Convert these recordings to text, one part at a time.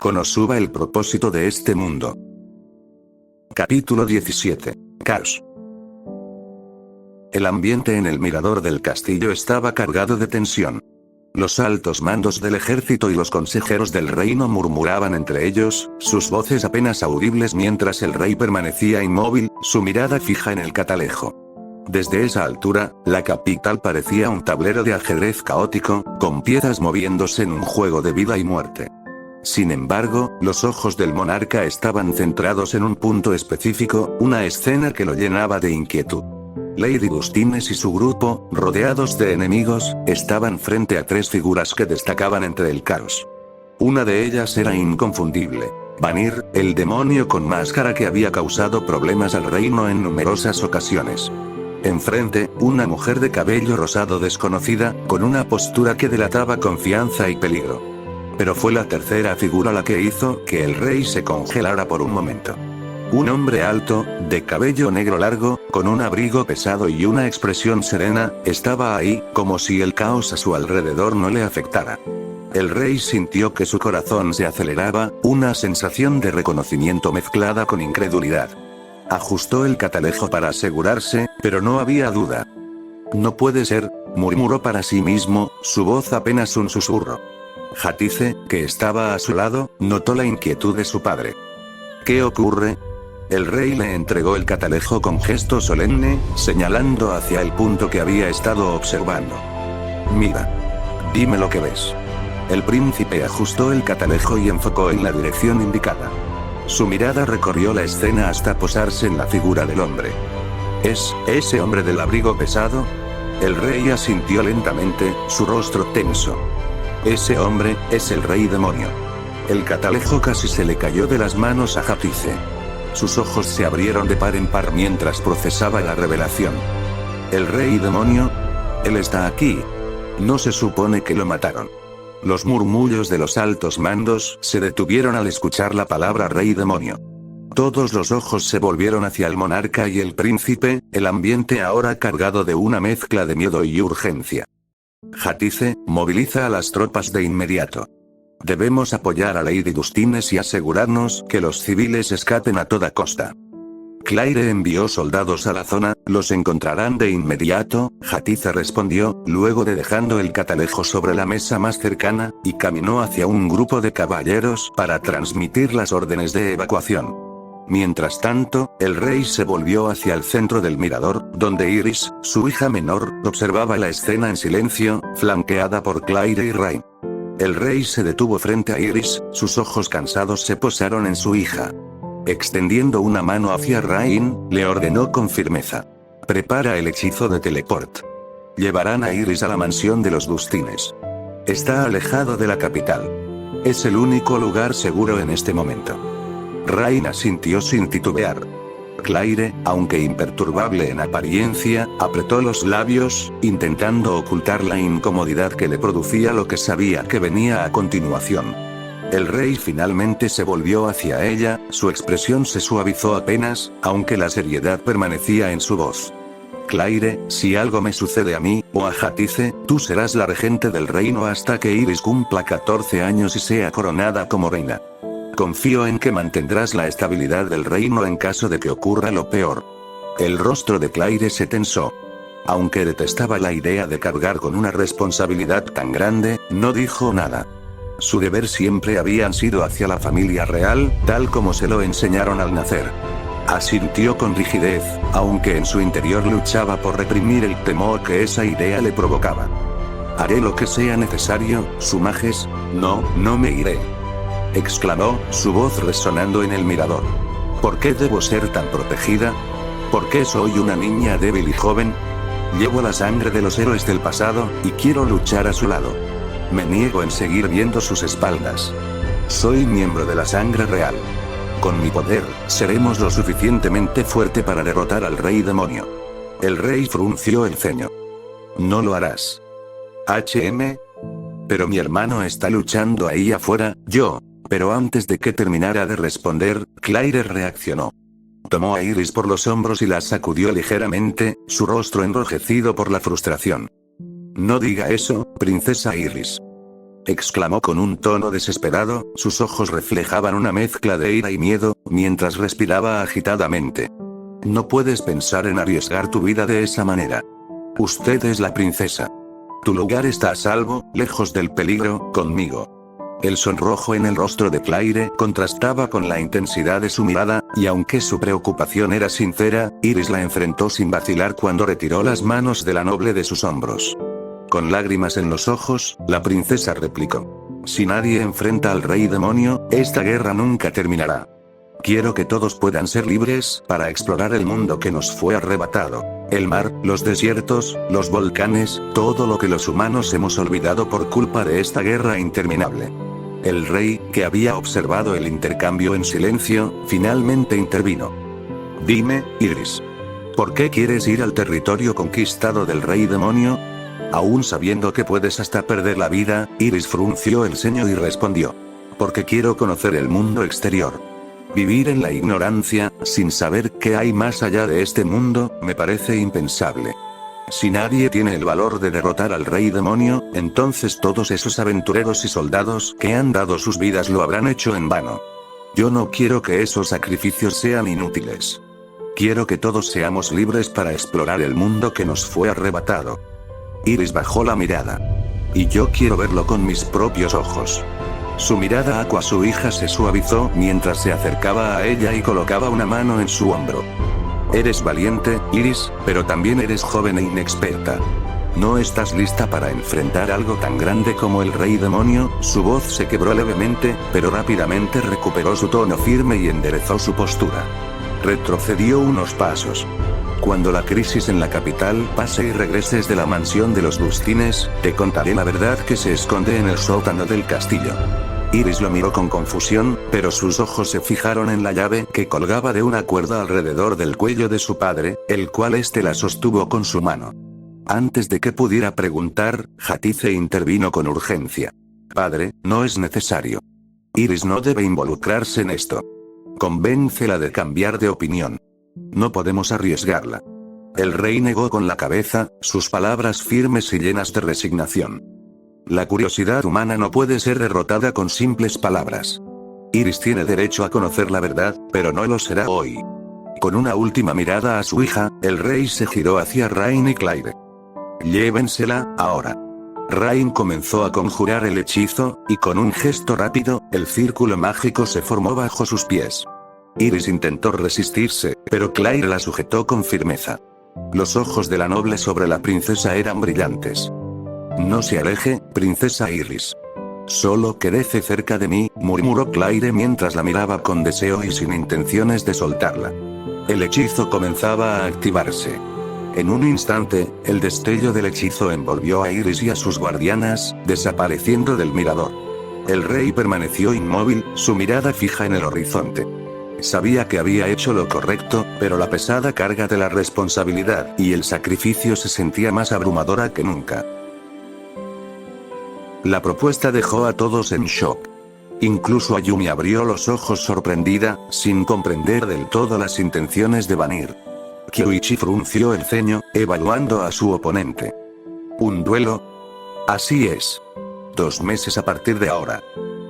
Konosuba, el propósito de este mundo. Capítulo 17. Caos. El ambiente en el mirador del castillo estaba cargado de tensión. Los altos mandos del ejército y los consejeros del reino murmuraban entre ellos, sus voces apenas audibles mientras el rey permanecía inmóvil, su mirada fija en el catalejo. Desde esa altura, la capital parecía un tablero de ajedrez caótico, con piezas moviéndose en un juego de vida y muerte. Sin embargo, los ojos del monarca estaban centrados en un punto específico, una escena que lo llenaba de inquietud. Lady Bustines y su grupo, rodeados de enemigos, estaban frente a tres figuras que destacaban entre el caos. Una de ellas era inconfundible. Vanir, el demonio con máscara que había causado problemas al reino en numerosas ocasiones. Enfrente, una mujer de cabello rosado desconocida, con una postura que delataba confianza y peligro. Pero fue la tercera figura la que hizo que el rey se congelara por un momento. Un hombre alto, de cabello negro largo, con un abrigo pesado y una expresión serena, estaba ahí, como si el caos a su alrededor no le afectara. El rey sintió que su corazón se aceleraba, una sensación de reconocimiento mezclada con incredulidad. Ajustó el catalejo para asegurarse, pero no había duda. No puede ser, murmuró para sí mismo, su voz apenas un susurro. Hatice, que estaba a su lado, notó la inquietud de su padre. ¿Qué ocurre? El rey le entregó el catalejo con gesto solemne, señalando hacia el punto que había estado observando. Mira. Dime lo que ves. El príncipe ajustó el catalejo y enfocó en la dirección indicada. Su mirada recorrió la escena hasta posarse en la figura del hombre. ¿Es ese hombre del abrigo pesado? El rey asintió lentamente, su rostro tenso. Ese hombre, es el rey demonio. El catalejo casi se le cayó de las manos a Hatice. Sus ojos se abrieron de par en par mientras procesaba la revelación. ¿El rey demonio? Él está aquí. No se supone que lo mataron. Los murmullos de los altos mandos se detuvieron al escuchar la palabra rey demonio. Todos los ojos se volvieron hacia el monarca y el príncipe, el ambiente ahora cargado de una mezcla de miedo y urgencia. Hatice, moviliza a las tropas de inmediato. Debemos apoyar a Lady Bustines y asegurarnos que los civiles escapen a toda costa. Claire envió soldados a la zona, los encontrarán de inmediato, Hatice respondió, luego de dejando el catalejo sobre la mesa más cercana, y caminó hacia un grupo de caballeros para transmitir las órdenes de evacuación. Mientras tanto, el rey se volvió hacia el centro del mirador, donde Iris, su hija menor, observaba la escena en silencio, flanqueada por Claire y Rain. El rey se detuvo frente a Iris, sus ojos cansados se posaron en su hija. Extendiendo una mano hacia Rain, le ordenó con firmeza. Prepara el hechizo de teleport. Llevarán a Iris a la mansión de los Bustines. Está alejado de la capital. Es el único lugar seguro en este momento. Rain asintió sin titubear. Claire, aunque imperturbable en apariencia, apretó los labios, intentando ocultar la incomodidad que le producía lo que sabía que venía a continuación. El rey finalmente se volvió hacia ella, su expresión se suavizó apenas, aunque la seriedad permanecía en su voz. Claire, si algo me sucede a mí, o a Hatice, tú serás la regente del reino hasta que Iris cumpla 14 años y sea coronada como reina. Confío en que mantendrás la estabilidad del reino en caso de que ocurra lo peor. El rostro de Claire se tensó. Aunque detestaba la idea de cargar con una responsabilidad tan grande, no dijo nada. Su deber siempre habían sido hacia la familia real, tal como se lo enseñaron al nacer. Asintió con rigidez, aunque en su interior luchaba por reprimir el temor que esa idea le provocaba. Haré lo que sea necesario, Su Majestad. No me iré. Exclamó, su voz resonando en el mirador. ¿Por qué debo ser tan protegida? ¿Por qué soy una niña débil y joven? Llevo la sangre de los héroes del pasado, y quiero luchar a su lado. Me niego en seguir viendo sus espaldas. Soy miembro de la sangre real. Con mi poder, seremos lo suficientemente fuerte para derrotar al rey demonio. El rey frunció el ceño. No lo harás. Pero mi hermano está luchando ahí afuera, Pero antes de que terminara de responder, Claire reaccionó. Tomó a Iris por los hombros y la sacudió ligeramente, su rostro enrojecido por la frustración. No diga eso, princesa Iris. exclamó con un tono desesperado, sus ojos reflejaban una mezcla de ira y miedo, mientras respiraba agitadamente. No puedes pensar en arriesgar tu vida de esa manera. Usted es la princesa. Tu lugar está a salvo, lejos del peligro, conmigo. El sonrojo en el rostro de Claire contrastaba con la intensidad de su mirada, y aunque su preocupación era sincera, Iris la enfrentó sin vacilar cuando retiró las manos de la noble de sus hombros. Con lágrimas en los ojos, la princesa replicó: si nadie enfrenta al rey demonio, esta guerra nunca terminará. Quiero que todos puedan ser libres para explorar el mundo que nos fue arrebatado. El mar, los desiertos, los volcanes, todo lo que los humanos hemos olvidado por culpa de esta guerra interminable. El rey, que había observado el intercambio en silencio, finalmente intervino. Dime, Iris. ¿Por qué quieres ir al territorio conquistado del rey demonio? Aún sabiendo que puedes hasta perder la vida, Iris frunció el ceño y respondió. Porque quiero conocer el mundo exterior. Vivir en la ignorancia, sin saber qué hay más allá de este mundo, me parece impensable. Si nadie tiene el valor de derrotar al rey demonio, entonces todos esos aventureros y soldados que han dado sus vidas lo habrán hecho en vano. Yo no quiero que esos sacrificios sean inútiles. Quiero que todos seamos libres para explorar el mundo que nos fue arrebatado. Iris bajó la mirada. Y yo quiero verlo con mis propios ojos. Su mirada a su hija se suavizó mientras se acercaba a ella y colocaba una mano en su hombro. Eres valiente, Iris, pero también eres joven e inexperta. ¿No estás lista para enfrentar algo tan grande como el rey demonio? Su voz se quebró levemente, pero rápidamente recuperó su tono firme y enderezó su postura. Retrocedió unos pasos. Cuando la crisis en la capital pase y regreses de la mansión de los Bustines, te contaré la verdad que se esconde en el sótano del castillo. Iris lo miró con confusión, pero sus ojos se fijaron en la llave que colgaba de una cuerda alrededor del cuello de su padre, el cual éste la sostuvo con su mano. Antes de que pudiera preguntar, Hatice intervino con urgencia. Padre, no es necesario. Iris no debe involucrarse en esto. Convéncela de cambiar de opinión. No podemos arriesgarla. El rey negó con la cabeza, sus palabras firmes y llenas de resignación. La curiosidad humana no puede ser derrotada con simples palabras. Iris tiene derecho a conocer la verdad, pero no lo será hoy. Con una última mirada a su hija, el rey se giró hacia Rain y Claire. Llévensela, ahora. Rain comenzó a conjurar el hechizo, y con un gesto rápido, el círculo mágico se formó bajo sus pies. Iris intentó resistirse, pero Claire la sujetó con firmeza. Los ojos de la noble sobre la princesa eran brillantes. No se aleje, princesa Iris. Solo quédese cerca de mí, murmuró Claire mientras la miraba con deseo y sin intenciones de soltarla. El hechizo comenzaba a activarse. En un instante, el destello del hechizo envolvió a Iris y a sus guardianas, desapareciendo del mirador. El rey permaneció inmóvil, su mirada fija en el horizonte. Sabía que había hecho lo correcto, pero la pesada carga de la responsabilidad y el sacrificio se sentía más abrumadora que nunca. La propuesta dejó a todos en shock. Incluso Ayumi abrió los ojos sorprendida, sin comprender del todo las intenciones de Vanir. Kyoichi frunció el ceño, evaluando a su oponente. ¿Un duelo? Así es. 2 meses a partir de ahora.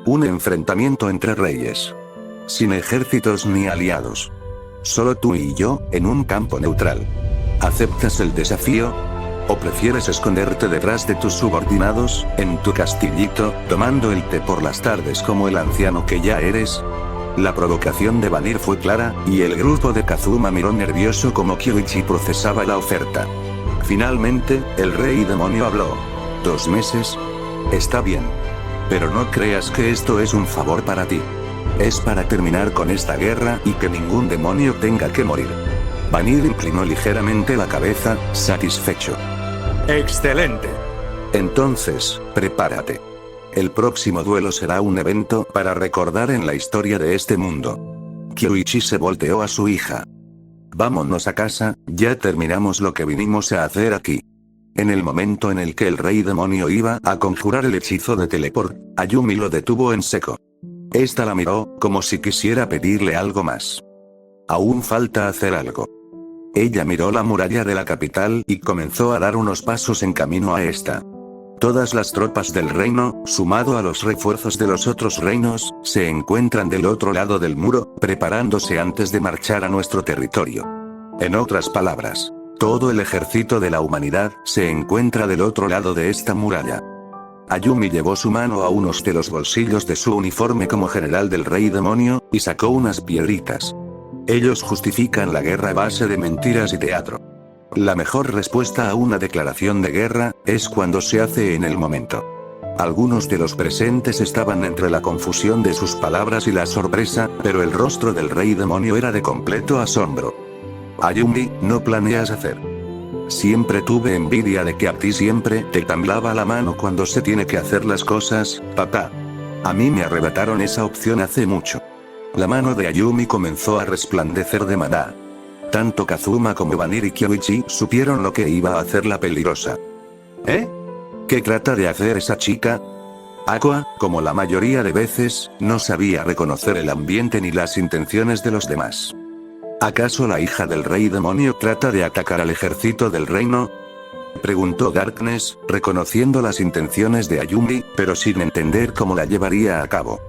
Un enfrentamiento entre reyes. Sin ejércitos ni aliados. Solo tú y yo, en un campo neutral. ¿Aceptas el desafío? ¿O prefieres esconderte detrás de tus subordinados, en tu castillito, tomando el té por las tardes como el anciano que ya eres? La provocación de Vanir fue clara, y el grupo de Kazuma miró nervioso como Kyoichi procesaba la oferta. Finalmente, el rey demonio habló. 2 meses. Está bien. Pero no creas que esto es un favor para ti. Es para terminar con esta guerra y que ningún demonio tenga que morir. Vanir inclinó ligeramente la cabeza, satisfecho. ¡Excelente! Entonces, prepárate. El próximo duelo será un evento para recordar en la historia de este mundo. Kyoichi se volteó a su hija. Vámonos a casa, ya terminamos lo que vinimos a hacer aquí. En el momento en el que el rey demonio iba a conjurar el hechizo de teleport, Ayumi lo detuvo en seco. Esta la miró, como si quisiera pedirle algo más. Aún falta hacer algo. Ella miró la muralla de la capital y comenzó a dar unos pasos en camino a esta. Todas las tropas del reino, sumado a los refuerzos de los otros reinos, se encuentran del otro lado del muro, preparándose antes de marchar a nuestro territorio. En otras palabras, todo el ejército de la humanidad se encuentra del otro lado de esta muralla. Ayumi llevó su mano a unos de los bolsillos de su uniforme como general del rey demonio, y sacó unas piedritas. Ellos justifican la guerra a base de mentiras y teatro. La mejor respuesta a una declaración de guerra, es cuando se hace en el momento. Algunos de los presentes estaban entre la confusión de sus palabras y la sorpresa, pero el rostro del rey demonio era de completo asombro. Ayumi, ¿no planeas hacer? Siempre tuve envidia de que a ti siempre te temblaba la mano cuando se tiene que hacer las cosas, papá. A mí me arrebataron esa opción hace mucho. La mano de Ayumi comenzó a resplandecer de maná. Tanto Kazuma como Vanir y Kyoichi supieron lo que iba a hacer la peligrosa. ¿Eh? ¿Qué trata de hacer esa chica? Aqua, como la mayoría de veces, no sabía reconocer el ambiente ni las intenciones de los demás. ¿Acaso la hija del rey demonio trata de atacar al ejército del reino? Preguntó Darkness, reconociendo las intenciones de Ayumi, pero sin entender cómo la llevaría a cabo.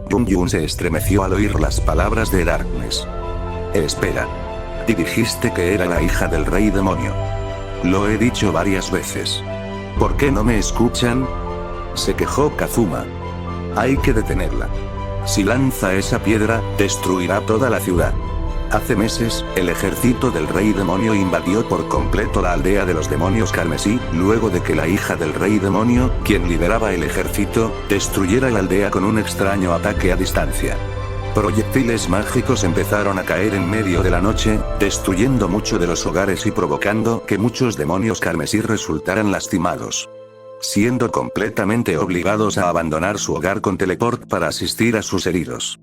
Yun se estremeció al oír las palabras de Darkness. Espera. Y dijiste que era la hija del rey demonio. Lo he dicho varias veces. ¿Por qué no me escuchan? Se quejó Kazuma. Hay que detenerla. Si lanza esa piedra, destruirá toda la ciudad. Hace meses, el ejército del rey demonio invadió por completo la aldea de los demonios carmesí, luego de que la hija del rey demonio, quien lideraba el ejército, destruyera la aldea con un extraño ataque a distancia. Proyectiles mágicos empezaron a caer en medio de la noche, destruyendo mucho de los hogares y provocando que muchos demonios carmesí resultaran lastimados. Siendo completamente obligados a abandonar su hogar con teleport para asistir a sus heridos.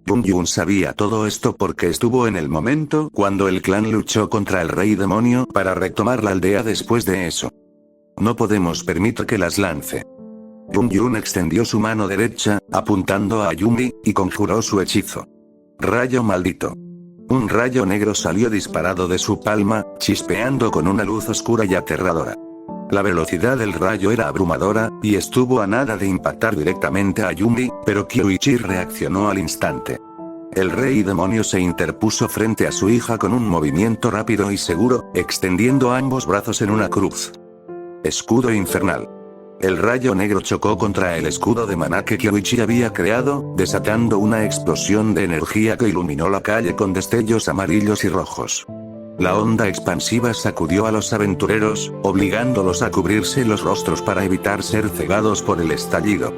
Yun sabía todo esto porque estuvo en el momento cuando el clan luchó contra el rey demonio para retomar la aldea después de eso. No podemos permitir que las lance. Yun extendió su mano derecha, apuntando a Ayumi, y conjuró su hechizo. Rayo maldito. Un rayo negro salió disparado de su palma, chispeando con una luz oscura y aterradora. La velocidad del rayo era abrumadora, y estuvo a nada de impactar directamente a Ayumi, pero Kyoichi reaccionó al instante. El rey demonio se interpuso frente a su hija con un movimiento rápido y seguro, extendiendo ambos brazos en una cruz. Escudo infernal. El rayo negro chocó contra el escudo de maná que Kyoichi había creado, desatando una explosión de energía que iluminó la calle con destellos amarillos y rojos. La onda expansiva sacudió a los aventureros, obligándolos a cubrirse los rostros para evitar ser cegados por el estallido.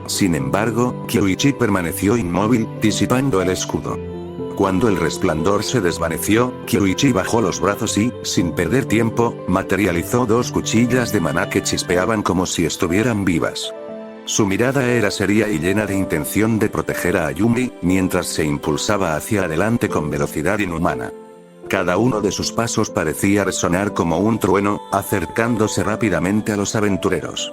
Sin embargo, Kyoichi permaneció inmóvil, disipando el escudo. Cuando el resplandor se desvaneció, Kyoichi bajó los brazos y, sin perder tiempo, materializó dos cuchillas de maná que chispeaban como si estuvieran vivas. Su mirada era seria y llena de intención de proteger a Ayumi, mientras se impulsaba hacia adelante con velocidad inhumana. Cada uno de sus pasos parecía resonar como un trueno, acercándose rápidamente a los aventureros.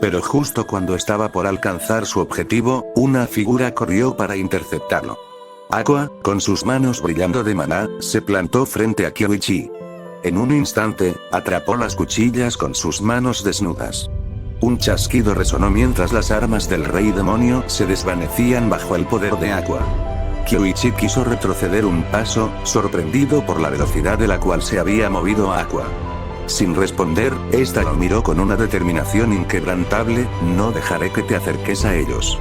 Pero justo cuando estaba por alcanzar su objetivo, una figura corrió para interceptarlo. Aqua, con sus manos brillando de maná, se plantó frente a Kyoichi. En un instante, atrapó las cuchillas con sus manos desnudas. Un chasquido resonó mientras las armas del rey demonio se desvanecían bajo el poder de Aqua. Kyoichi quiso retroceder un paso, sorprendido por la velocidad de la cual se había movido Aqua. Sin responder, esta lo miró con una determinación inquebrantable: no dejaré que te acerques a ellos.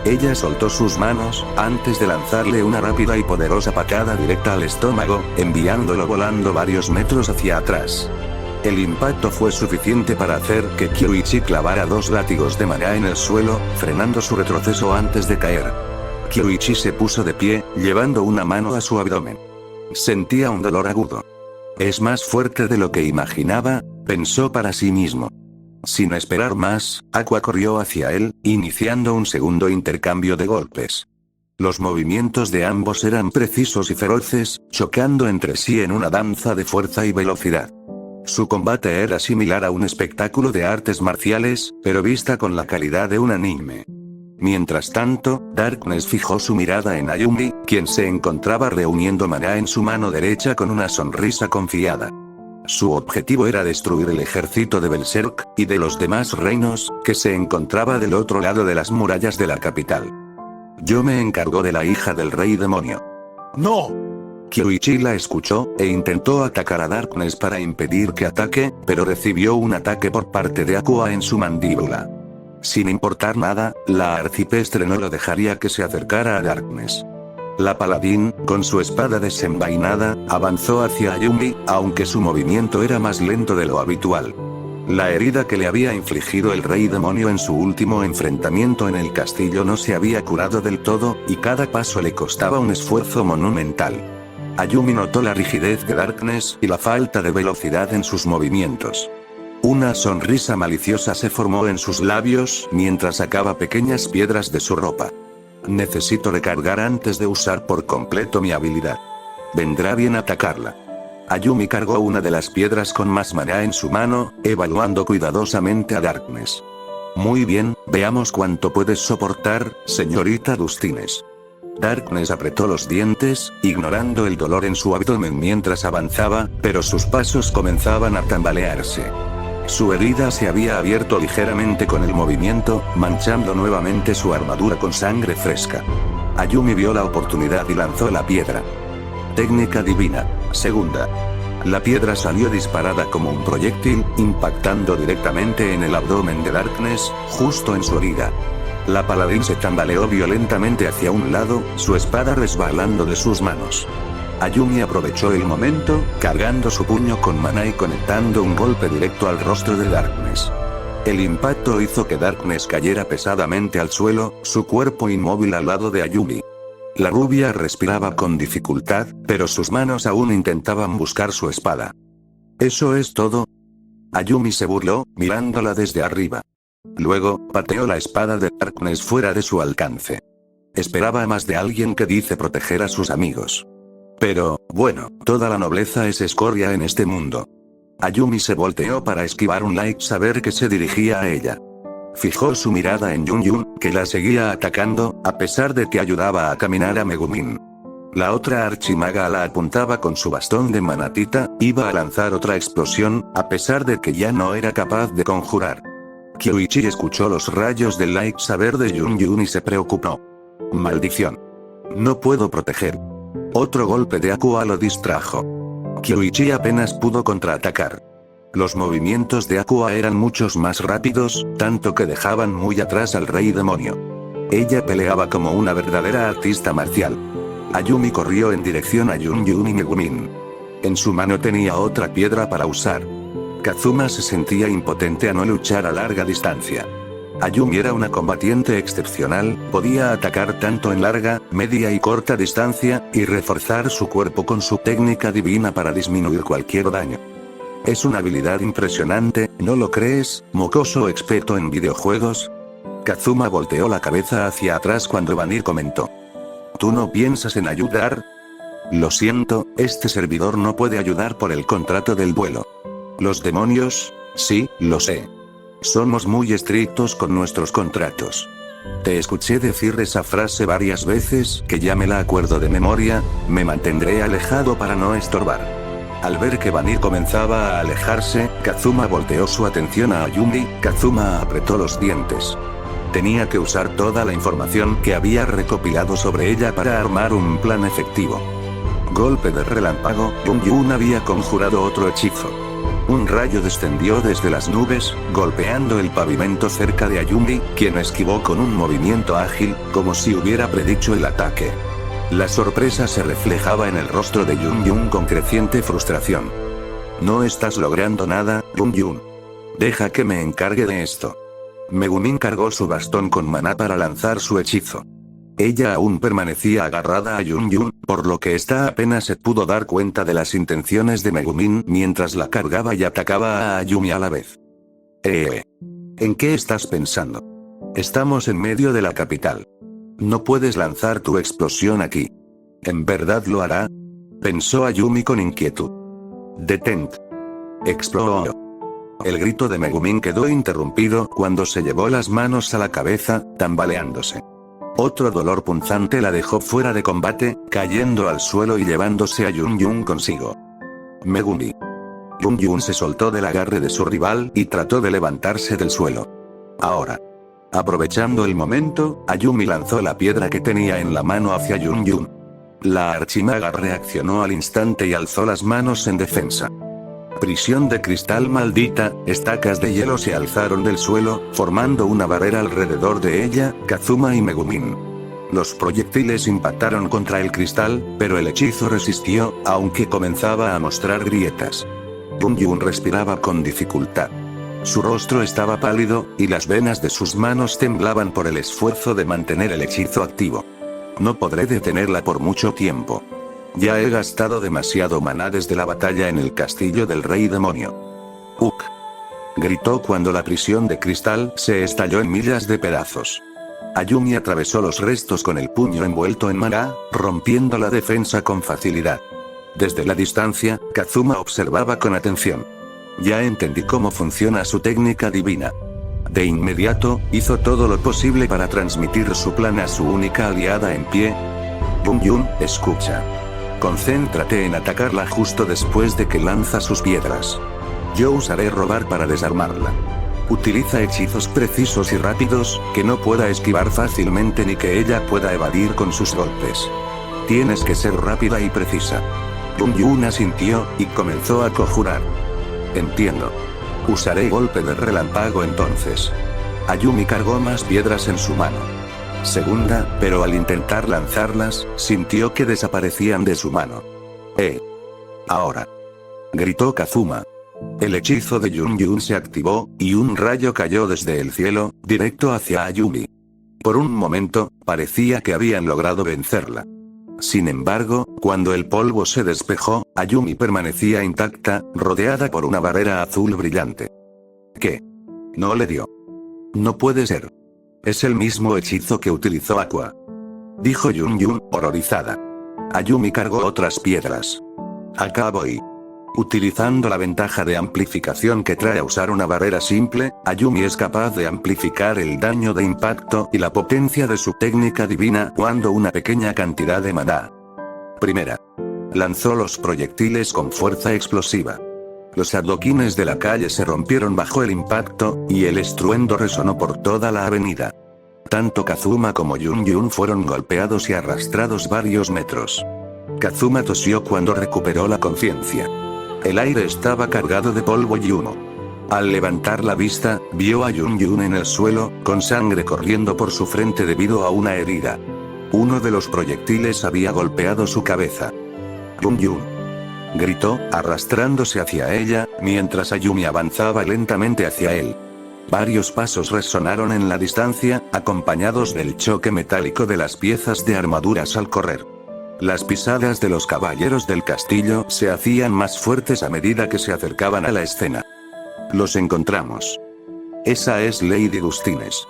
Ella soltó sus manos, antes de lanzarle una rápida y poderosa patada directa al estómago, enviándolo volando varios metros hacia atrás. El impacto fue suficiente para hacer que Kyoichi clavara dos látigos de maná en el suelo, frenando su retroceso antes de caer. Kyoichi se puso de pie, llevando una mano a su abdomen. Sentía un dolor agudo. Es más fuerte de lo que imaginaba, pensó para sí mismo. Sin esperar más, Aqua corrió hacia él, iniciando un segundo intercambio de golpes. Los movimientos de ambos eran precisos y feroces, chocando entre sí en una danza de fuerza y velocidad. Su combate era similar a un espectáculo de artes marciales, pero vista con la calidad de un anime. Mientras tanto, Darkness fijó su mirada en Ayumi, quien se encontraba reuniendo maná en su mano derecha con una sonrisa confiada. Su objetivo era destruir el ejército de Berserk, y de los demás reinos, que se encontraba del otro lado de las murallas de la capital. Yo me encargo de la hija del rey demonio. ¡No! Kyoichi la escuchó, e intentó atacar a Darkness para impedir que ataque, pero recibió un ataque por parte de Aqua en su mandíbula. Sin importar nada, la arcipestre no lo dejaría que se acercara a Darkness. La paladín, con su espada desenvainada, avanzó hacia Ayumi, aunque su movimiento era más lento de lo habitual. La herida que le había infligido el rey demonio en su último enfrentamiento en el castillo no se había curado del todo, y cada paso le costaba un esfuerzo monumental. Ayumi notó la rigidez de Darkness y la falta de velocidad en sus movimientos. Una sonrisa maliciosa se formó en sus labios mientras sacaba pequeñas piedras de su ropa. Necesito recargar antes de usar por completo mi habilidad. Vendrá bien atacarla. Ayumi cargó una de las piedras con más maná en su mano, evaluando cuidadosamente a Darkness. Muy bien, veamos cuánto puedes soportar, señorita Dustines. Darkness apretó los dientes, ignorando el dolor en su abdomen mientras avanzaba, pero sus pasos comenzaban a tambalearse. Su herida se había abierto ligeramente con el movimiento, manchando nuevamente su armadura con sangre fresca. Ayumi vio la oportunidad y lanzó la piedra. Técnica divina. Segunda. La piedra salió disparada como un proyectil, impactando directamente en el abdomen de Darkness, justo en su herida. La paladín se tambaleó violentamente hacia un lado, su espada resbalando de sus manos. Ayumi aprovechó el momento, cargando su puño con maná y conectando un golpe directo al rostro de Darkness. El impacto hizo que Darkness cayera pesadamente al suelo, su cuerpo inmóvil al lado de Ayumi. La rubia respiraba con dificultad, pero sus manos aún intentaban buscar su espada. ¿Eso es todo? Ayumi se burló, mirándola desde arriba. Luego, pateó la espada de Darkness fuera de su alcance. Esperaba más de alguien que dice proteger a sus amigos. Pero, bueno, toda la nobleza es escoria en este mundo. Ayumi se volteó para esquivar un lightsaber que se dirigía a ella. Fijó su mirada en Yun, que la seguía atacando, a pesar de que ayudaba a caminar a Megumin. La otra archimaga la apuntaba con su bastón de manatita, iba a lanzar otra explosión, a pesar de que ya no era capaz de conjurar. Kyoichi escuchó los rayos del lightsaber de Yun y se preocupó. Maldición. No puedo proteger. Otro golpe de Aqua lo distrajo. Kyoichi apenas pudo contraatacar. Los movimientos de Aqua eran muchos más rápidos, tanto que dejaban muy atrás al rey demonio. Ella peleaba como una verdadera artista marcial. Ayumi corrió en dirección a Yun y Megumin. En su mano tenía otra piedra para usar. Kazuma se sentía impotente a no luchar a larga distancia. Ayumi era una combatiente excepcional, podía atacar tanto en larga, media y corta distancia, y reforzar su cuerpo con su técnica divina para disminuir cualquier daño. Es una habilidad impresionante, ¿no lo crees, mocoso experto en videojuegos? Kazuma volteó la cabeza hacia atrás cuando Vanir comentó. ¿Tú no piensas en ayudar? Lo siento, este servidor no puede ayudar por el contrato del vuelo. Los demonios, sí, lo sé. Somos muy estrictos con nuestros contratos. Te escuché decir esa frase varias veces, que ya me la acuerdo de memoria, me mantendré alejado para no estorbar. Al ver que Vanir comenzaba a alejarse, Kazuma volteó su atención a Ayumi, Kazuma apretó los dientes. Tenía que usar toda la información que había recopilado sobre ella para armar un plan efectivo. Golpe de relámpago, Yun había conjurado otro hechizo. Un rayo descendió desde las nubes, golpeando el pavimento cerca de Ayumi, quien esquivó con un movimiento ágil, como si hubiera predicho el ataque. La sorpresa se reflejaba en el rostro de Yun con creciente frustración. No estás logrando nada, Yun. Deja que me encargue de esto. Megumin cargó su bastón con maná para lanzar su hechizo. Ella aún permanecía agarrada a Yun, por lo que ésta apenas se pudo dar cuenta de las intenciones de Megumin mientras la cargaba y atacaba a Ayumi a la vez. ¿En qué estás pensando? Estamos en medio de la capital. No puedes lanzar tu explosión aquí. ¿En verdad lo hará? Pensó Ayumi con inquietud. Detente. Explotó. El grito de Megumin quedó interrumpido cuando se llevó las manos a la cabeza, tambaleándose. Otro dolor punzante la dejó fuera de combate, cayendo al suelo y llevándose a Yun consigo. Megumi. Jun Yun se soltó del agarre de su rival y trató de levantarse del suelo. Ahora. Aprovechando el momento, Ayumi lanzó la piedra que tenía en la mano hacia Jun Yun. La archimaga reaccionó al instante y alzó las manos en defensa. Prisión de cristal maldita, estacas de hielo se alzaron del suelo, formando una barrera alrededor de ella, Kazuma y Megumin. Los proyectiles impactaron contra el cristal, pero el hechizo resistió, aunque comenzaba a mostrar grietas. Jun Yun respiraba con dificultad. Su rostro estaba pálido, y las venas de sus manos temblaban por el esfuerzo de mantener el hechizo activo. No podré detenerla por mucho tiempo. Ya he gastado demasiado maná desde la batalla en el castillo del rey demonio. ¡Uk! Gritó cuando la prisión de cristal se estalló en miles de pedazos. Ayumi atravesó los restos con el puño envuelto en maná, rompiendo la defensa con facilidad. Desde la distancia, Kazuma observaba con atención. Ya entendí cómo funciona su técnica divina. De inmediato, hizo todo lo posible para transmitir su plan a su única aliada en pie. Jun Yun, escucha. Concéntrate en atacarla justo después de que lanza sus piedras. Yo usaré robar para desarmarla. Utiliza hechizos precisos y rápidos, que no pueda esquivar fácilmente ni que ella pueda evadir con sus golpes. Tienes que ser rápida y precisa. Jun Yun asintió, y comenzó a conjurar. Entiendo. Usaré golpe de relámpago entonces. Ayumi cargó más piedras en su mano. Segunda, pero al intentar lanzarlas, sintió que desaparecían de su mano. Ahora. Gritó Kazuma. El hechizo de Jun Yun se activó, y un rayo cayó desde el cielo, directo hacia Ayumi. Por un momento, parecía que habían logrado vencerla. Sin embargo, cuando el polvo se despejó, Ayumi permanecía intacta, rodeada por una barrera azul brillante. ¿Qué? No le dio. No puede ser. Es el mismo hechizo que utilizó Aqua. Dijo Jun Yun, horrorizada. Ayumi cargó otras piedras. Acá voy. Utilizando la ventaja de amplificación que trae a usar una barrera simple, Ayumi es capaz de amplificar el daño de impacto y la potencia de su técnica divina cuando una pequeña cantidad de maná. Primera. Lanzó los proyectiles con fuerza explosiva. Los adoquines de la calle se rompieron bajo el impacto, y el estruendo resonó por toda la avenida. Tanto Kazuma como Jun Yun fueron golpeados y arrastrados varios metros. Kazuma tosió cuando recuperó la conciencia. El aire estaba cargado de polvo y humo. Al levantar la vista, vio a Jun Yun en el suelo, con sangre corriendo por su frente debido a una herida. Uno de los proyectiles había golpeado su cabeza. Jun Yun. Gritó, arrastrándose hacia ella, mientras Ayumi avanzaba lentamente hacia él. Varios pasos resonaron en la distancia, acompañados del choque metálico de las piezas de armaduras al correr. Las pisadas de los caballeros del castillo se hacían más fuertes a medida que se acercaban a la escena. Los encontramos. Esa es Lady Gustines.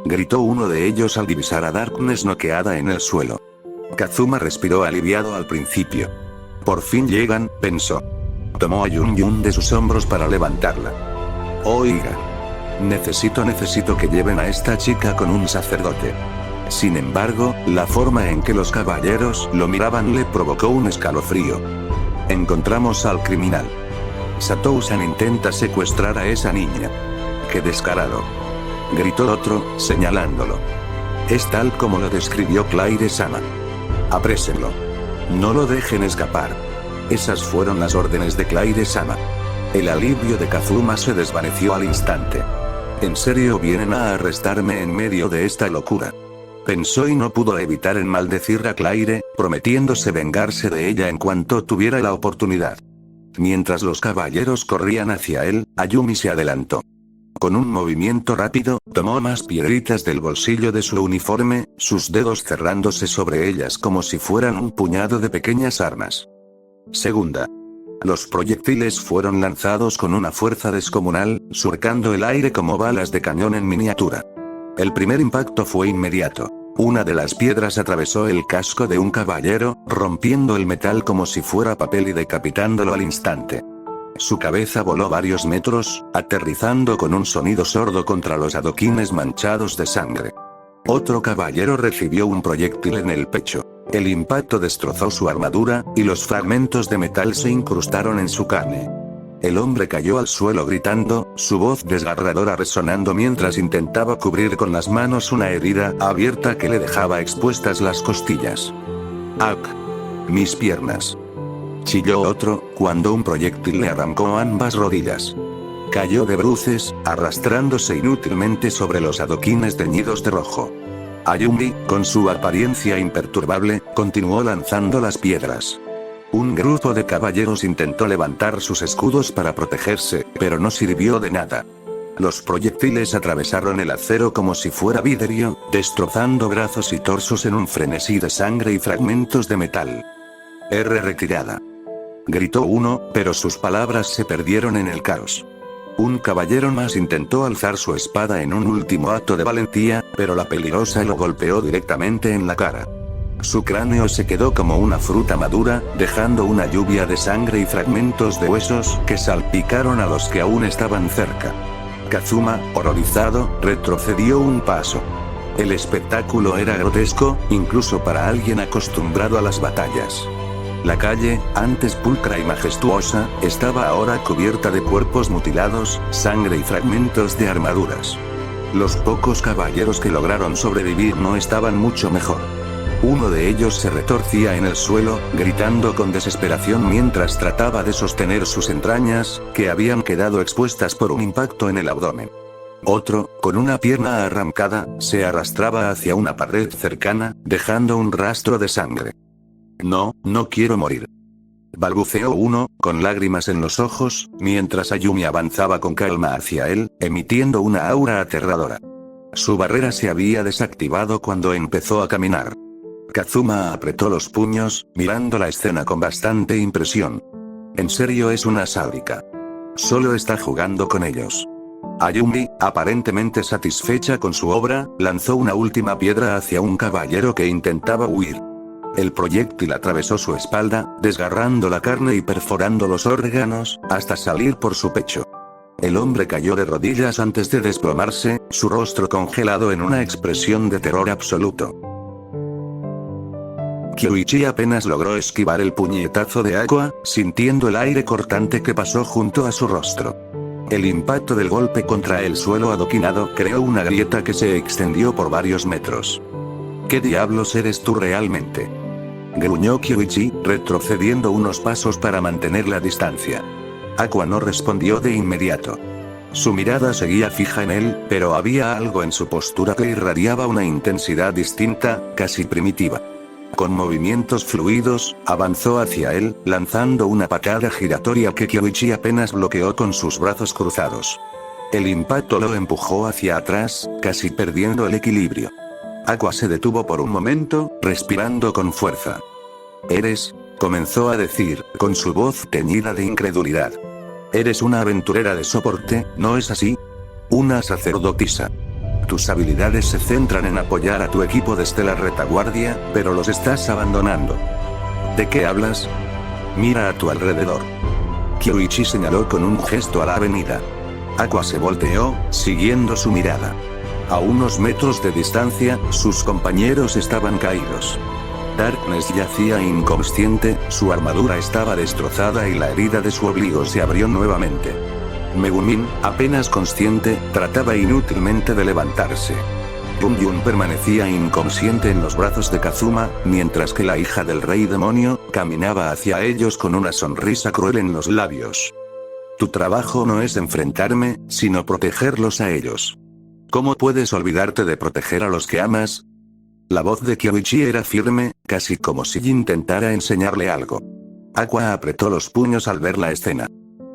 Gritó uno de ellos al divisar a Darkness noqueada en el suelo. Kazuma respiró aliviado al principio. Por fin llegan, pensó. Tomó a Jun Yun de sus hombros para levantarla. Oiga. Necesito que lleven a esta chica con un sacerdote. Sin embargo, la forma en que los caballeros lo miraban le provocó un escalofrío. Encontramos al criminal. Satou-san intenta secuestrar a esa niña. ¡Qué descarado! Gritó otro, señalándolo. Es tal como lo describió Claire-sama. Aprésenlo. No lo dejen escapar. Esas fueron las órdenes de Claire-sama. El alivio de Kazuma se desvaneció al instante. ¿En serio vienen a arrestarme en medio de esta locura? Pensó y no pudo evitar el maldecir a Claire, prometiéndose vengarse de ella en cuanto tuviera la oportunidad. Mientras los caballeros corrían hacia él, Ayumi se adelantó. Con un movimiento rápido, tomó más piedritas del bolsillo de su uniforme, sus dedos cerrándose sobre ellas como si fueran un puñado de pequeñas armas. Segunda. Los proyectiles fueron lanzados con una fuerza descomunal, surcando el aire como balas de cañón en miniatura. El primer impacto fue inmediato. Una de las piedras atravesó el casco de un caballero, rompiendo el metal como si fuera papel y decapitándolo al instante. Su cabeza voló varios metros, aterrizando con un sonido sordo contra los adoquines manchados de sangre. Otro caballero recibió un proyectil en el pecho. El impacto destrozó su armadura, y los fragmentos de metal se incrustaron en su carne. El hombre cayó al suelo gritando, su voz desgarradora resonando mientras intentaba cubrir con las manos una herida abierta que le dejaba expuestas las costillas. ¡Ac! Mis piernas. Chilló otro, cuando un proyectil le arrancó ambas rodillas. Cayó de bruces, arrastrándose inútilmente sobre los adoquines teñidos de rojo. Ayumi, con su apariencia imperturbable, continuó lanzando las piedras. Un grupo de caballeros intentó levantar sus escudos para protegerse, pero no sirvió de nada. Los proyectiles atravesaron el acero como si fuera vidrio, destrozando brazos y torsos en un frenesí de sangre y fragmentos de metal. Retirada. Gritó uno, pero sus palabras se perdieron en el caos. Un caballero más intentó alzar su espada en un último acto de valentía, pero la peligrosa lo golpeó directamente en la cara. Su cráneo se quedó como una fruta madura, dejando una lluvia de sangre y fragmentos de huesos que salpicaron a los que aún estaban cerca. Kazuma, horrorizado, retrocedió un paso. El espectáculo era grotesco, incluso para alguien acostumbrado a las batallas. La calle, antes pulcra y majestuosa, estaba ahora cubierta de cuerpos mutilados, sangre y fragmentos de armaduras. Los pocos caballeros que lograron sobrevivir no estaban mucho mejor. Uno de ellos se retorcía en el suelo, gritando con desesperación mientras trataba de sostener sus entrañas, que habían quedado expuestas por un impacto en el abdomen. Otro, con una pierna arrancada, se arrastraba hacia una pared cercana, dejando un rastro de sangre. No quiero morir. Balbuceó uno, con lágrimas en los ojos, mientras Ayumi avanzaba con calma hacia él, emitiendo una aura aterradora. Su barrera se había desactivado cuando empezó a caminar. Kazuma apretó los puños, mirando la escena con bastante impresión. En serio es una sádica. Solo está jugando con ellos. Ayumi, aparentemente satisfecha con su obra, lanzó una última piedra hacia un caballero que intentaba huir. El proyectil atravesó su espalda, desgarrando la carne y perforando los órganos, hasta salir por su pecho. El hombre cayó de rodillas antes de desplomarse, su rostro congelado en una expresión de terror absoluto. Kyoichi apenas logró esquivar el puñetazo de Aqua, sintiendo el aire cortante que pasó junto a su rostro. El impacto del golpe contra el suelo adoquinado creó una grieta que se extendió por varios metros. ¿Qué diablos eres tú realmente?, gruñó Kyoichi, retrocediendo unos pasos para mantener la distancia. Aqua no respondió de inmediato. Su mirada seguía fija en él, pero había algo en su postura que irradiaba una intensidad distinta, casi primitiva. Con movimientos fluidos, avanzó hacia él, lanzando una patada giratoria que Kyoichi apenas bloqueó con sus brazos cruzados. El impacto lo empujó hacia atrás, casi perdiendo el equilibrio. Aqua se detuvo por un momento, respirando con fuerza. Comenzó a decir, con su voz teñida de incredulidad. Eres una aventurera de soporte, ¿no es así? Una sacerdotisa. Tus habilidades se centran en apoyar a tu equipo desde la retaguardia, pero los estás abandonando. ¿De qué hablas? Mira a tu alrededor. Kyoichi señaló con un gesto a la avenida. Aqua se volteó, siguiendo su mirada. A unos metros de distancia, sus compañeros estaban caídos. Darkness yacía inconsciente, su armadura estaba destrozada y la herida de su ombligo se abrió nuevamente. Megumin, apenas consciente, trataba inútilmente de levantarse. Yun permanecía inconsciente en los brazos de Kazuma, mientras que la hija del rey demonio, caminaba hacia ellos con una sonrisa cruel en los labios. Tu trabajo no es enfrentarme, sino protegerlos a ellos. ¿Cómo puedes olvidarte de proteger a los que amas? La voz de Kyoichi era firme, casi como si intentara enseñarle algo. Aqua apretó los puños al ver la escena.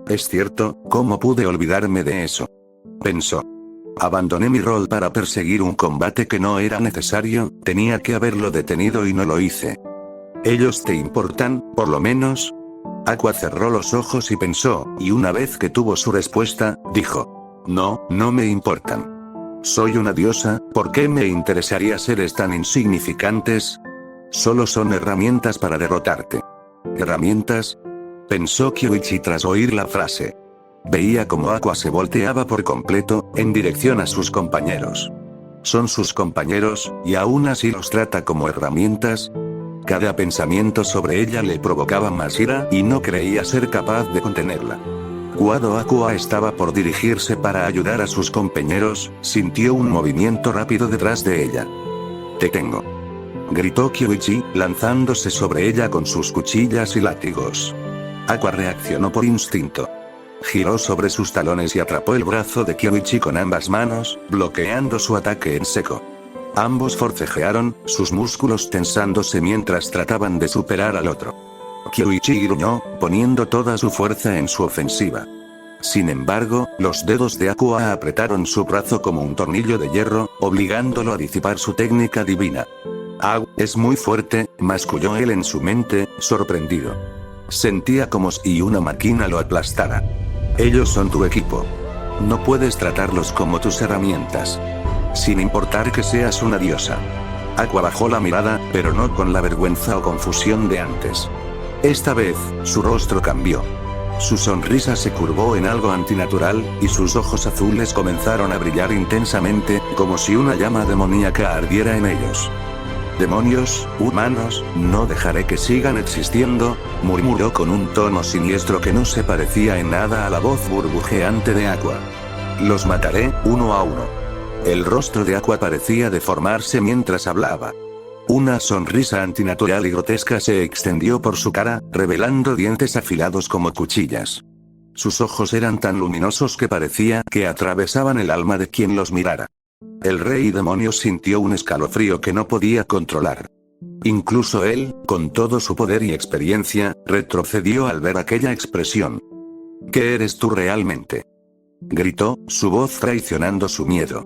Es cierto, ¿cómo pude olvidarme de eso?, pensó. Abandoné mi rol para perseguir un combate que no era necesario, tenía que haberlo detenido y no lo hice. ¿Ellos te importan, por lo menos? Aqua cerró los ojos y pensó, y una vez que tuvo su respuesta, dijo. No me importan. Soy una diosa, ¿por qué me interesaría seres tan insignificantes? Solo son herramientas para derrotarte. ¿Herramientas?, pensó Kyoichi tras oír la frase. Veía como Aqua se volteaba por completo, en dirección a sus compañeros. Son sus compañeros, y aún así los trata como herramientas. Cada pensamiento sobre ella le provocaba más ira y no creía ser capaz de contenerla. Cuando Aqua estaba por dirigirse para ayudar a sus compañeros, sintió un movimiento rápido detrás de ella. «Te tengo», gritó Kyoichi, lanzándose sobre ella con sus cuchillas y látigos. Aqua reaccionó por instinto. Giró sobre sus talones y atrapó el brazo de Kyoichi con ambas manos, bloqueando su ataque en seco. Ambos forcejearon, sus músculos tensándose mientras trataban de superar al otro. Kyoichi gruñó, poniendo toda su fuerza en su ofensiva. Sin embargo, los dedos de Aqua apretaron su brazo como un tornillo de hierro, obligándolo a disipar su técnica divina. «Ah, es muy fuerte», masculló él en su mente, sorprendido. Sentía como si una máquina lo aplastara. «Ellos son tu equipo. No puedes tratarlos como tus herramientas. Sin importar que seas una diosa». Aqua bajó la mirada, pero no con la vergüenza o confusión de antes. Esta vez, su rostro cambió. Su sonrisa se curvó en algo antinatural, y sus ojos azules comenzaron a brillar intensamente, como si una llama demoníaca ardiera en ellos. «Demonios, humanos, no dejaré que sigan existiendo», murmuró con un tono siniestro que no se parecía en nada a la voz burbujeante de Aqua. «Los mataré, uno a uno». El rostro de Aqua parecía deformarse mientras hablaba. Una sonrisa antinatural y grotesca se extendió por su cara, revelando dientes afilados como cuchillas. Sus ojos eran tan luminosos que parecía que atravesaban el alma de quien los mirara. El rey demonio sintió un escalofrío que no podía controlar. Incluso él, con todo su poder y experiencia, retrocedió al ver aquella expresión. «¿Qué eres tú realmente?», gritó, su voz traicionando su miedo.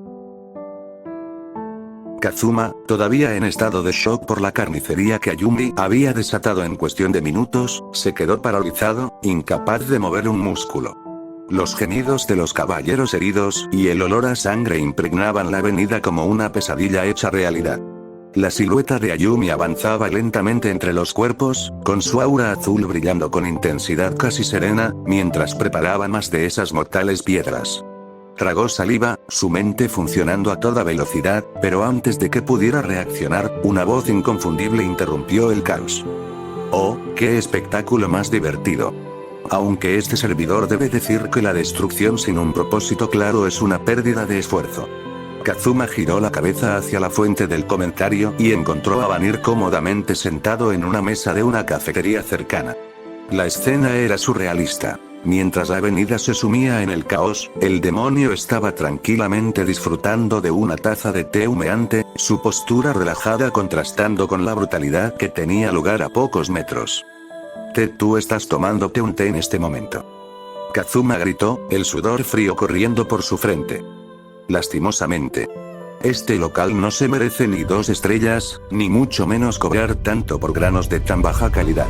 Kazuma, todavía en estado de shock por la carnicería que Ayumi había desatado en cuestión de minutos, se quedó paralizado, incapaz de mover un músculo. Los gemidos de los caballeros heridos y el olor a sangre impregnaban la avenida como una pesadilla hecha realidad. La silueta de Ayumi avanzaba lentamente entre los cuerpos, con su aura azul brillando con intensidad casi serena, mientras preparaba más de esas mortales piedras. Tragó saliva, su mente funcionando a toda velocidad, pero antes de que pudiera reaccionar, una voz inconfundible interrumpió el caos. «Oh, qué espectáculo más divertido. Aunque este servidor debe decir que la destrucción sin un propósito claro es una pérdida de esfuerzo». Kazuma giró la cabeza hacia la fuente del comentario y encontró a Vanir cómodamente sentado en una mesa de una cafetería cercana. La escena era surrealista. Mientras la avenida se sumía en el caos, el demonio estaba tranquilamente disfrutando de una taza de té humeante, su postura relajada contrastando con la brutalidad que tenía lugar a pocos metros. «Tú estás tomándote un té en este momento», Kazuma gritó, el sudor frío corriendo por su frente. Lastimosamente, este local no se merece ni 2 estrellas, ni mucho menos cobrar tanto por granos de tan baja calidad.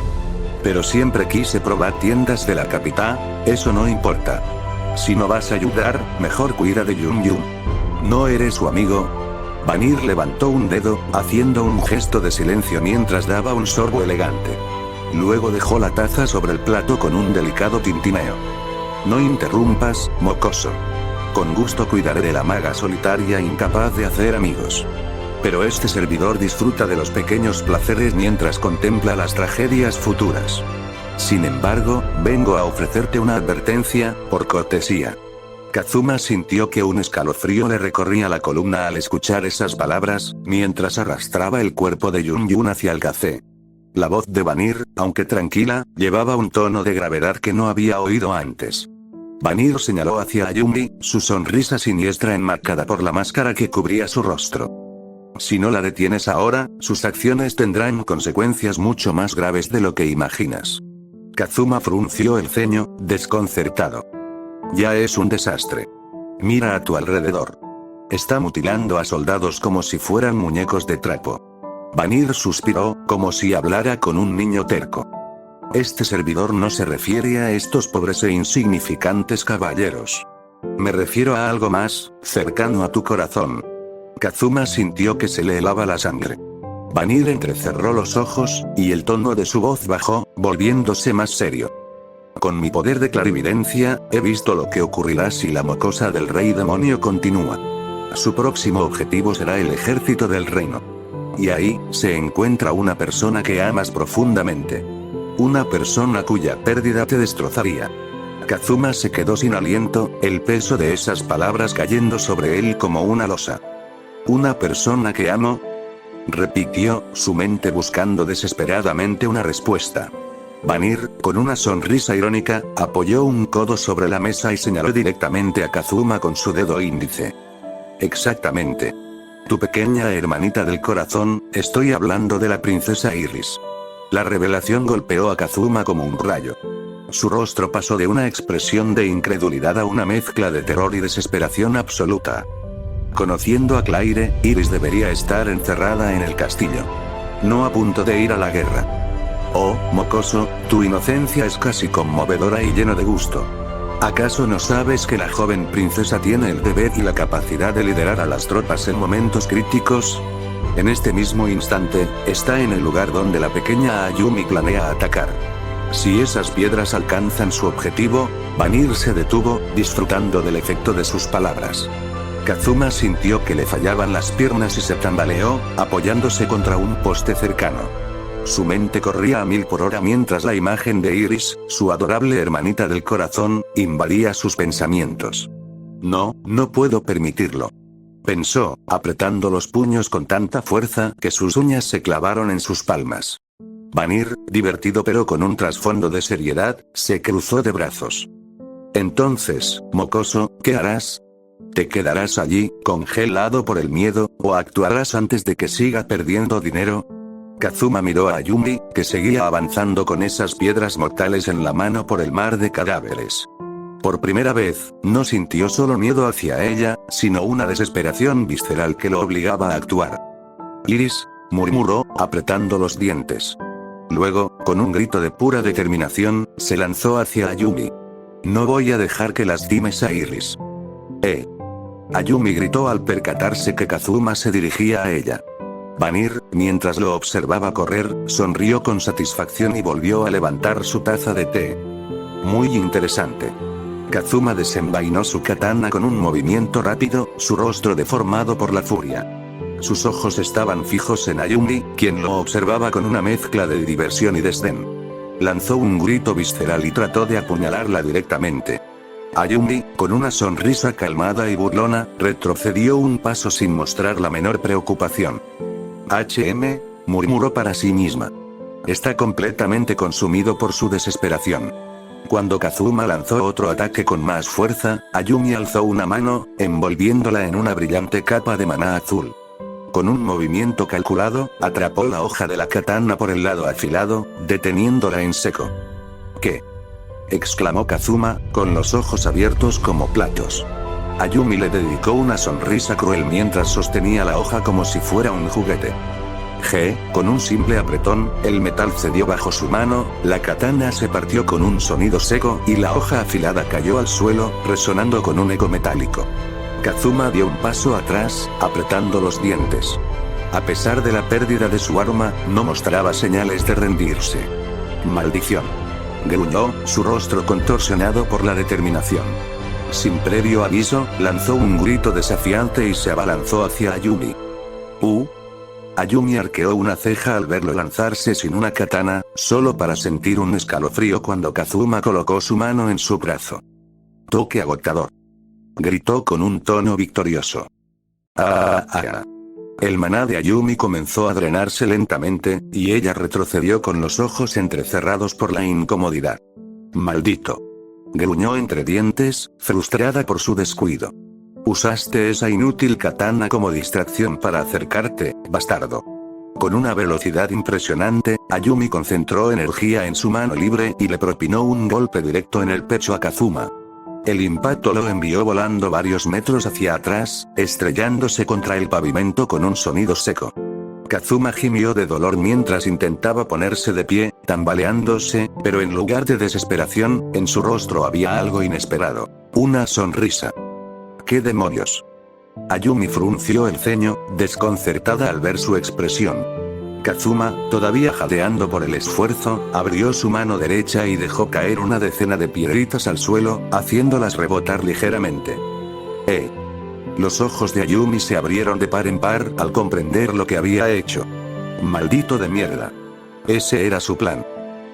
Pero siempre quise probar tiendas de la capital, eso no importa. Si no vas a ayudar, mejor cuida de Yun Yun. ¿No eres su amigo? Vanir levantó un dedo, haciendo un gesto de silencio mientras daba un sorbo elegante. Luego dejó la taza sobre el plato con un delicado tintineo. «No interrumpas, mocoso. Con gusto cuidaré de la maga solitaria incapaz de hacer amigos. Pero este servidor disfruta de los pequeños placeres mientras contempla las tragedias futuras. Sin embargo, vengo a ofrecerte una advertencia, por cortesía». Kazuma sintió que un escalofrío le recorría la columna al escuchar esas palabras, mientras arrastraba el cuerpo de Yun Yun hacia el café. La voz de Vanir, aunque tranquila, llevaba un tono de gravedad que no había oído antes. Vanir señaló hacia Ayumi, su sonrisa siniestra enmarcada por la máscara que cubría su rostro. «Si no la detienes ahora, sus acciones tendrán consecuencias mucho más graves de lo que imaginas». Kazuma frunció el ceño, desconcertado. «Ya es un desastre. Mira a tu alrededor. Está mutilando a soldados como si fueran muñecos de trapo». Vanir suspiró, como si hablara con un niño terco. «Este servidor no se refiere a estos pobres e insignificantes caballeros. Me refiero a algo más, cercano a tu corazón». Kazuma sintió que se le helaba la sangre. Vanir entrecerró los ojos, y el tono de su voz bajó, volviéndose más serio. «Con mi poder de clarividencia, he visto lo que ocurrirá si la mocosa del rey demonio continúa. Su próximo objetivo será el ejército del reino. Y ahí, se encuentra una persona que amas profundamente. Una persona cuya pérdida te destrozaría. Kazuma se quedó sin aliento, el peso de esas palabras cayendo sobre él como una losa. ¿Una persona que amo? Repitió, su mente buscando desesperadamente una respuesta. Vanir, con una sonrisa irónica, apoyó un codo sobre la mesa y señaló directamente a Kazuma con su dedo índice. Exactamente. Tu pequeña hermanita del corazón, estoy hablando de la princesa Iris. La revelación golpeó a Kazuma como un rayo. Su rostro pasó de una expresión de incredulidad a una mezcla de terror y desesperación absoluta. Conociendo a Claire, Iris debería estar encerrada en el castillo. No a punto de ir a la guerra. Oh, mocoso, tu inocencia es casi conmovedora y lleno de gusto. ¿Acaso no sabes que la joven princesa tiene el deber y la capacidad de liderar a las tropas en momentos críticos? En este mismo instante, está en el lugar donde la pequeña Ayumi planea atacar. Si esas piedras alcanzan su objetivo, Vanir se detuvo, disfrutando del efecto de sus palabras. Kazuma sintió que le fallaban las piernas y se tambaleó, apoyándose contra un poste cercano. Su mente corría a 1000 por hora mientras la imagen de Iris, su adorable hermanita del corazón, invadía sus pensamientos. No, no puedo permitirlo. Pensó, apretando los puños con tanta fuerza que sus uñas se clavaron en sus palmas. Vanir, divertido pero con un trasfondo de seriedad, se cruzó de brazos. Entonces, mocoso, ¿qué harás? ¿Te quedarás allí, congelado por el miedo, o actuarás antes de que siga perdiendo dinero? Kazuma miró a Ayumi, que seguía avanzando con esas piedras mortales en la mano por el mar de cadáveres. Por primera vez, no sintió solo miedo hacia ella, sino una desesperación visceral que lo obligaba a actuar. Iris, murmuró, apretando los dientes. Luego, con un grito de pura determinación, se lanzó hacia Ayumi. No voy a dejar que lastimes a Iris. Ayumi gritó al percatarse que Kazuma se dirigía a ella. Vanir, mientras lo observaba correr, sonrió con satisfacción y volvió a levantar su taza de té. Muy interesante. Kazuma desenvainó su katana con un movimiento rápido, su rostro deformado por la furia. Sus ojos estaban fijos en Ayumi, quien lo observaba con una mezcla de diversión y desdén. Lanzó un grito visceral y trató de apuñalarla directamente. Ayumi, con una sonrisa calmada y burlona, retrocedió un paso sin mostrar la menor preocupación. Murmuró para sí misma. Está completamente consumido por su desesperación. Cuando Kazuma lanzó otro ataque con más fuerza, Ayumi alzó una mano, envolviéndola en una brillante capa de maná azul. Con un movimiento calculado, atrapó la hoja de la katana por el lado afilado, deteniéndola en seco. ¿Qué? Exclamó Kazuma, con los ojos abiertos como platos. Ayumi le dedicó una sonrisa cruel mientras sostenía la hoja como si fuera un juguete. Con un simple apretón, el metal cedió bajo su mano, la katana se partió con un sonido seco y la hoja afilada cayó al suelo, resonando con un eco metálico. Kazuma dio un paso atrás, apretando los dientes. A pesar de la pérdida de su arma, no mostraba señales de rendirse. Maldición. Gruñó, su rostro contorsionado por la determinación. Sin previo aviso, lanzó un grito desafiante y se abalanzó hacia Ayumi. Ayumi arqueó una ceja al verlo lanzarse sin una katana, solo para sentir un escalofrío cuando Kazuma colocó su mano en su brazo. Toque agotador. Gritó con un tono victorioso. El maná de Ayumi comenzó a drenarse lentamente, y ella retrocedió con los ojos entrecerrados por la incomodidad. Maldito. Gruñó entre dientes, frustrada por su descuido. Usaste esa inútil katana como distracción para acercarte, bastardo. Con una velocidad impresionante, Ayumi concentró energía en su mano libre y le propinó un golpe directo en el pecho a Kazuma. El impacto lo envió volando varios metros hacia atrás, estrellándose contra el pavimento con un sonido seco. Kazuma gimió de dolor mientras intentaba ponerse de pie, tambaleándose, pero en lugar de desesperación, en su rostro había algo inesperado. Una sonrisa. ¿Qué demonios? Ayumi frunció el ceño, desconcertada al ver su expresión. Kazuma, todavía jadeando por el esfuerzo, abrió su mano derecha y dejó caer una decena de piedritas al suelo, haciéndolas rebotar ligeramente. Los ojos de Ayumi se abrieron de par en par al comprender lo que había hecho. Maldito de mierda. Ese era su plan.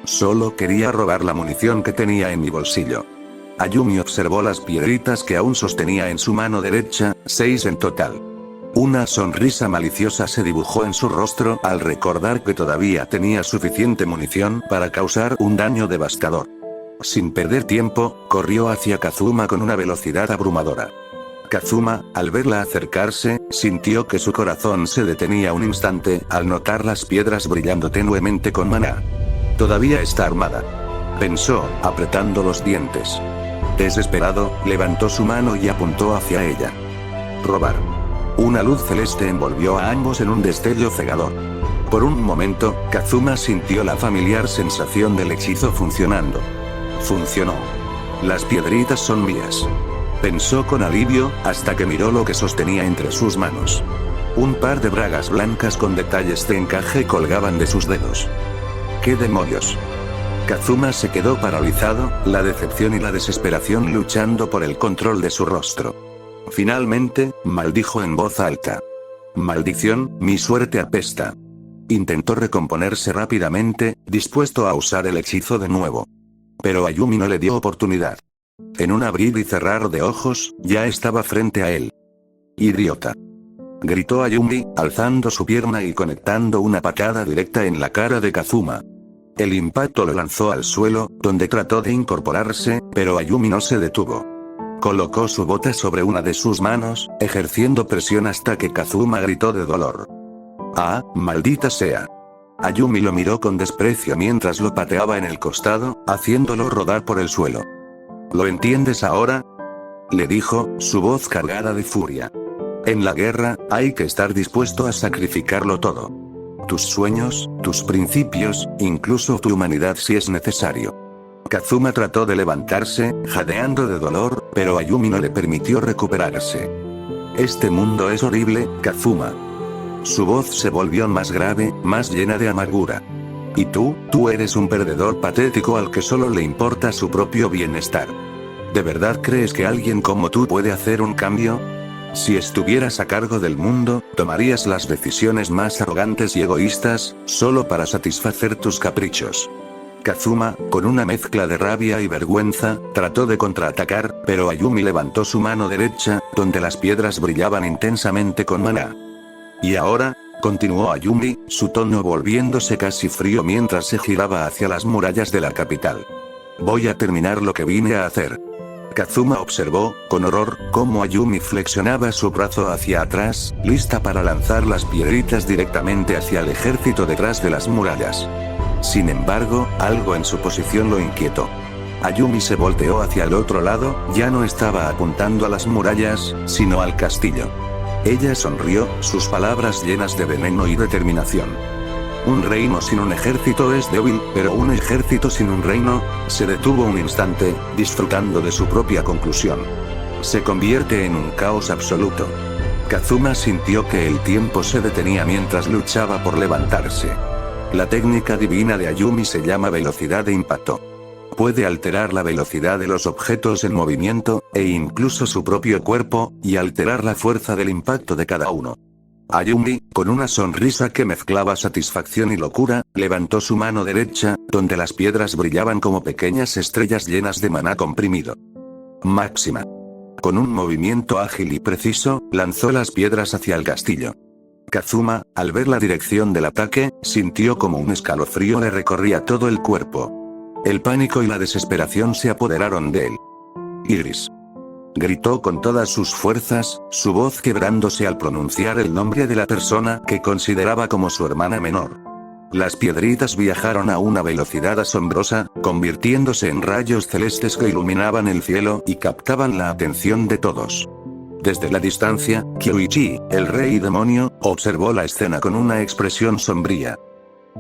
Solo quería robar la munición que tenía en mi bolsillo. Ayumi observó las piedritas que aún sostenía en su mano derecha, 6 en total. Una sonrisa maliciosa se dibujó en su rostro al recordar que todavía tenía suficiente munición para causar un daño devastador. Sin perder tiempo, corrió hacia Kazuma con una velocidad abrumadora. Kazuma, al verla acercarse, sintió que su corazón se detenía un instante al notar las piedras brillando tenuemente con maná. Todavía está armada, pensó, apretando los dientes. Desesperado, levantó su mano y apuntó hacia ella. Robar. Una luz celeste envolvió a ambos en un destello cegador. Por un momento, Kazuma sintió la familiar sensación del hechizo funcionando. Funcionó. Las piedritas son mías. Pensó con alivio, hasta que miró lo que sostenía entre sus manos. Un par de bragas blancas con detalles de encaje colgaban de sus dedos. ¿Qué demonios? Kazuma se quedó paralizado, la decepción y la desesperación luchando por el control de su rostro. Finalmente, maldijo en voz alta. Maldición, mi suerte apesta. Intentó recomponerse rápidamente, dispuesto a usar el hechizo de nuevo. Pero Ayumi no le dio oportunidad. En un abrir y cerrar de ojos, ya estaba frente a él. ¡Idiota!, gritó Ayumi, alzando su pierna y conectando una patada directa en la cara de Kazuma. El impacto lo lanzó al suelo, donde trató de incorporarse, pero Ayumi no se detuvo. Colocó su bota sobre una de sus manos, ejerciendo presión hasta que Kazuma gritó de dolor. ¡Ah, maldita sea! Ayumi lo miró con desprecio mientras lo pateaba en el costado, haciéndolo rodar por el suelo. ¿Lo entiendes ahora?, le dijo, su voz cargada de furia. En la guerra, hay que estar dispuesto a sacrificarlo todo. Tus sueños, tus principios, incluso tu humanidad si es necesario. Kazuma trató de levantarse, jadeando de dolor, pero Ayumi no le permitió recuperarse. Este mundo es horrible, Kazuma. Su voz se volvió más grave, más llena de amargura. Y tú eres un perdedor patético al que solo le importa su propio bienestar. ¿De verdad crees que alguien como tú puede hacer un cambio? Si estuvieras a cargo del mundo, tomarías las decisiones más arrogantes y egoístas, solo para satisfacer tus caprichos. Kazuma, con una mezcla de rabia y vergüenza, trató de contraatacar, pero Ayumi levantó su mano derecha, donde las piedras brillaban intensamente con maná. ¿Y ahora?, continuó Ayumi, su tono volviéndose casi frío mientras se giraba hacia las murallas de la capital. Voy a terminar lo que vine a hacer. Kazuma observó, con horror, cómo Ayumi flexionaba su brazo hacia atrás, lista para lanzar las piedritas directamente hacia el ejército detrás de las murallas. Sin embargo, algo en su posición lo inquietó. Ayumi se volteó hacia el otro lado, ya no estaba apuntando a las murallas, sino al castillo. Ella sonrió, sus palabras llenas de veneno y determinación. Un reino sin un ejército es débil, pero un ejército sin un reino, se detuvo un instante, disfrutando de su propia conclusión. Se convierte en un caos absoluto. Kazuma sintió que el tiempo se detenía mientras luchaba por levantarse. La técnica divina de Ayumi se llama velocidad de impacto. Puede alterar la velocidad de los objetos en movimiento, e incluso su propio cuerpo, y alterar la fuerza del impacto de cada uno. Ayumi, con una sonrisa que mezclaba satisfacción y locura, levantó su mano derecha, donde las piedras brillaban como pequeñas estrellas llenas de maná comprimido. Máxima. Con un movimiento ágil y preciso, lanzó las piedras hacia el castillo. Kazuma, al ver la dirección del ataque, sintió como un escalofrío le recorría todo el cuerpo. El pánico y la desesperación se apoderaron de él. Iris. Gritó con todas sus fuerzas, su voz quebrándose al pronunciar el nombre de la persona que consideraba como su hermana menor. Las piedritas viajaron a una velocidad asombrosa, convirtiéndose en rayos celestes que iluminaban el cielo y captaban la atención de todos. Desde la distancia, Kyoichi, el rey demonio, observó la escena con una expresión sombría.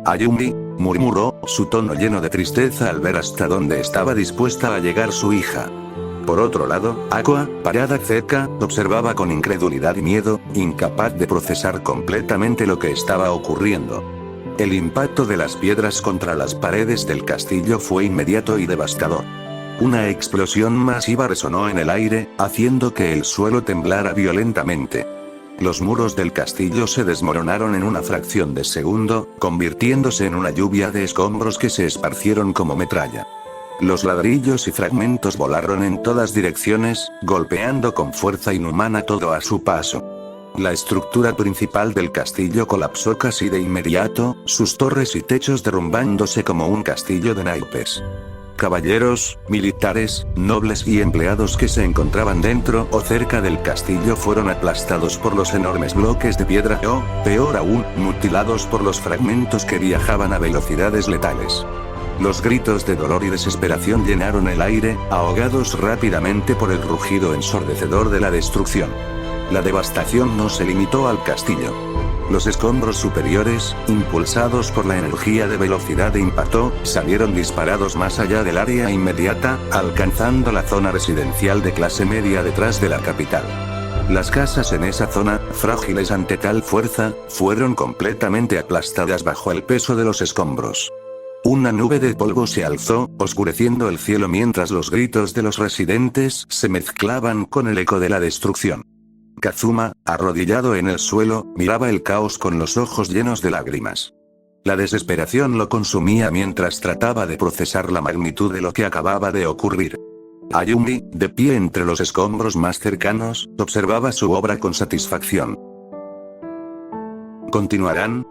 Ayumi, murmuró, su tono lleno de tristeza al ver hasta dónde estaba dispuesta a llegar su hija. Por otro lado, Aqua, parada cerca, observaba con incredulidad y miedo, incapaz de procesar completamente lo que estaba ocurriendo. El impacto de las piedras contra las paredes del castillo fue inmediato y devastador. Una explosión masiva resonó en el aire, haciendo que el suelo temblara violentamente. Los muros del castillo se desmoronaron en una fracción de segundo, convirtiéndose en una lluvia de escombros que se esparcieron como metralla. Los ladrillos y fragmentos volaron en todas direcciones, golpeando con fuerza inhumana todo a su paso. La estructura principal del castillo colapsó casi de inmediato, sus torres y techos derrumbándose como un castillo de naipes. Caballeros, militares, nobles y empleados que se encontraban dentro o cerca del castillo fueron aplastados por los enormes bloques de piedra o, peor aún, mutilados por los fragmentos que viajaban a velocidades letales. Los gritos de dolor y desesperación llenaron el aire, ahogados rápidamente por el rugido ensordecedor de la destrucción. La devastación no se limitó al castillo. Los escombros superiores, impulsados por la energía de velocidad de impacto, salieron disparados más allá del área inmediata, alcanzando la zona residencial de clase media detrás de la capital. Las casas en esa zona, frágiles ante tal fuerza, fueron completamente aplastadas bajo el peso de los escombros. Una nube de polvo se alzó, oscureciendo el cielo mientras los gritos de los residentes se mezclaban con el eco de la destrucción. Kazuma, arrodillado en el suelo, miraba el caos con los ojos llenos de lágrimas. La desesperación lo consumía mientras trataba de procesar la magnitud de lo que acababa de ocurrir. Ayumi, de pie entre los escombros más cercanos, observaba su obra con satisfacción. ¿Continuarán?